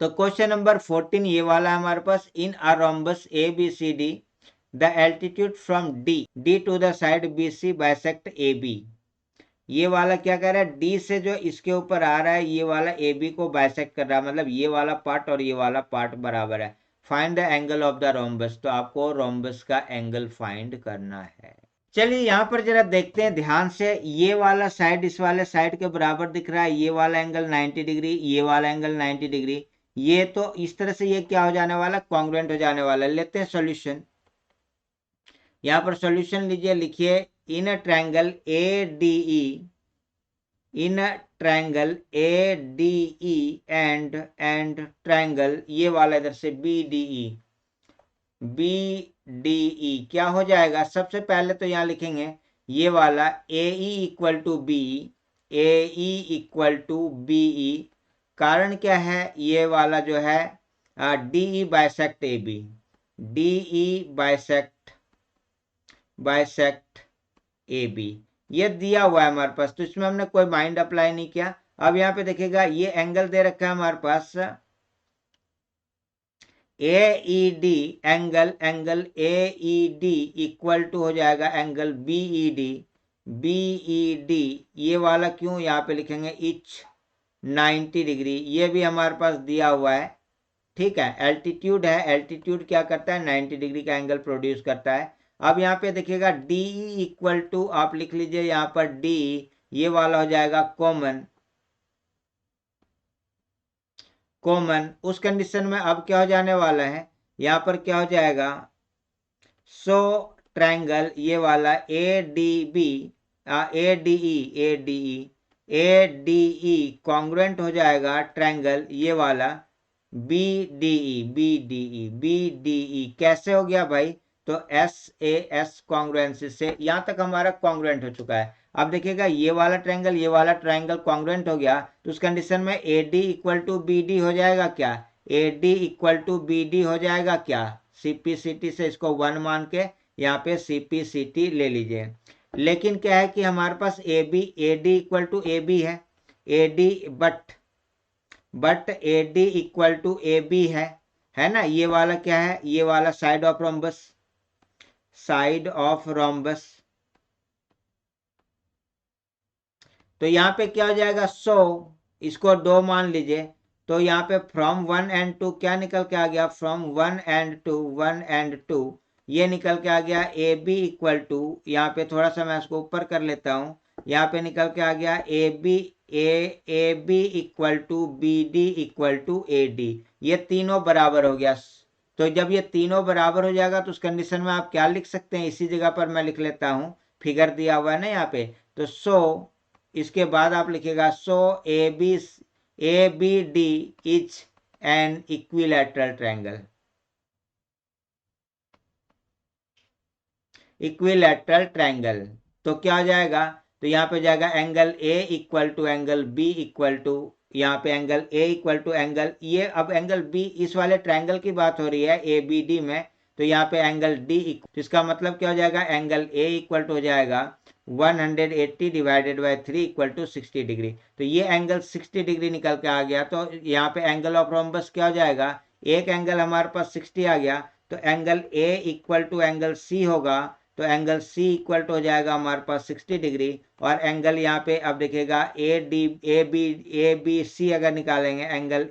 तो question number 14 ये वाला है हमारे पास, in a rhombus A B C D the altitude from D to the side B C bisect A B. ये वाला क्या कर रहा है, डी से जो इसके ऊपर आ रहा है ये वाला ए बी को बाइसेक्ट कर रहा है, मतलब ये वाला पार्ट और ये वाला पार्ट बराबर है। Find the angle of the rhombus, तो आपको रोम्बस का एंगल फाइंड करना है। चलिए यहाँ पर जरा देखते हैं ध्यान से, ये वाला साइड इस वाले साइड के बराबर दिख रहा है, ये वाला एंगल 90 डिग्री, ये वाला एंगल 90 डिग्री, ये तो इस तरह से ये क्या हो जाने वाला, कॉन्ग्रुएंट हो जाने वाला। लेते हैं सॉल्यूशन। यहाँ पर सॉल्यूशन लीजिए, लिखिए in a triangle A D E, in a triangle A D E and triangle ये वाला इधर से B D E, B D E क्या हो जाएगा, सबसे पहले तो यहाँ लिखेंगे ये वाला A E equal to B, A E equal to B E. कारण क्या है, ये वाला जो है D E bisect A B, D E bisect A B, ये दिया हुआ है हमारे पास, तो इसमें हमने कोई माइंड अप्लाई नहीं किया। अब यहाँ पे देखिएगा ये एंगल दे रखा है हमारे पास A E D, angle A E D equal to हो जाएगा angle B E D, B E D ये वाला क्यों यहाँ पे लिखेंगे इच 90 डिग्री, ये भी हमारे पास दिया हुआ है। ठीक है, एल्टीट्यूड है, एल्टीट्यूड क्या करता है 90 डिग्री का एंगल प्रोड्यूस करता है। अब यहाँ पे देखिएगा डी इक्वल टू, आप लिख लीजिए यहाँ पर डी, ये वाला हो जाएगा कॉमन, उस कंडीशन में अब क्या हो जाने वाला है, यहाँ पर क्या हो जाएगा, सो ट्रायंगल ये वाला A D B, A D E congruent हो जाएगा ट्रायंगल ये वाला बी डी ई। कैसे हो गया भाई, तो एस ए एस कॉन्ग्रुएंसी से यहाँ तक हमारा कॉन्ग्रुएंट हो चुका है। अब देखिएगा ये वाला ट्रायंगल कॉन्ग्रुएंट हो गया, तो उस कंडीशन में A D equal to B D हो जाएगा क्या, A D equal to B D हो जाएगा क्या, सीपीसीटी से इसको 1 मान के यहाँ पे सीपीसीटी ले लीजिए। लेकिन क्या है कि हमारे पास A D equal to A B है, A D but A D equal to A B है ना, ये वाला क्या है, ये वाला साइड ऑफ रोम्बस। तो यहाँ पे क्या हो जाएगा, सो इसको 2 मान लीजिए, तो यहाँ पे फ्रॉम 1 एंड 2 क्या निकल के आ गया, फ्रॉम 1 एंड 2 ये निकल के आ गया ए बी इक्वल टू, यहाँ पे थोड़ा सा मैं इसको ऊपर कर लेता हूँ, यहाँ पे निकल के आ गया A B equal to B D equal to A D, ये तीनों बराबर हो गया। तो जब ये तीनों बराबर हो जाएगा तो उस कंडीशन में आप क्या लिख सकते हैं, इसी जगह पर मैं लिख लेता हूँ, फिगर दिया हुआ है ना यहाँ पे, तो सो इसके बाद आप लिखिएगा so A B D is an equilateral triangle, तो क्या हो जाएगा, तो यहाँ पे जाएगा angle A equal to angle B equal to, यहाँ पे angle A equal to angle, ये अब एंगल बी इस वाले ट्रायंगल की बात हो रही है ए बी डी में, तो यहाँ पे एंगल डी, तो इसका मतलब क्या हो जाएगा, एंगल ए इक्वल टू हो जाएगा 180 divided by 3 equal to 60 degree, तो ये एंगल 60 डिग्री निकल के आ गया। तो यहाँ पे एंगल ऑफ रोम्बस क्या हो जाएगा, एक एंगल हमारे पास 60 आ गया, तो angle A equal to angle C होगा, तो एंगल सी इक्वल टू हो जाएगा हमारे पास 60 डिग्री, और एंगल यहाँ पे अब देखिएगा ए बी सी अगर निकालेंगे, एंगल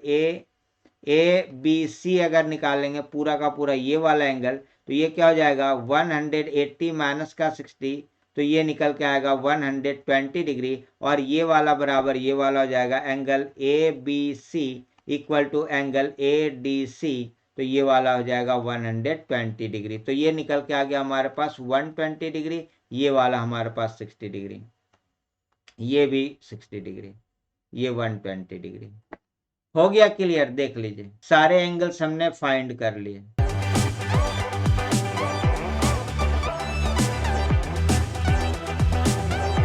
ए बी सी अगर निकालेंगे पूरा का पूरा ये वाला एंगल, तो ये क्या हो जाएगा 180 माइनस का 60, तो ये निकल के आएगा 120 डिग्री, और ये वाला बराबर ये वाला हो जाएगा angle A B C equal to angle A D C, तो ये वाला हो जाएगा 120 डिग्री। तो ये निकल के आ गया हमारे पास 120 डिग्री, ये वाला हमारे पास 60 डिग्री, ये भी 60 डिग्री, ये 120 डिग्री। हो गया क्लियर, देख लीजिए सारे एंगल्स हमने फाइंड कर लिए।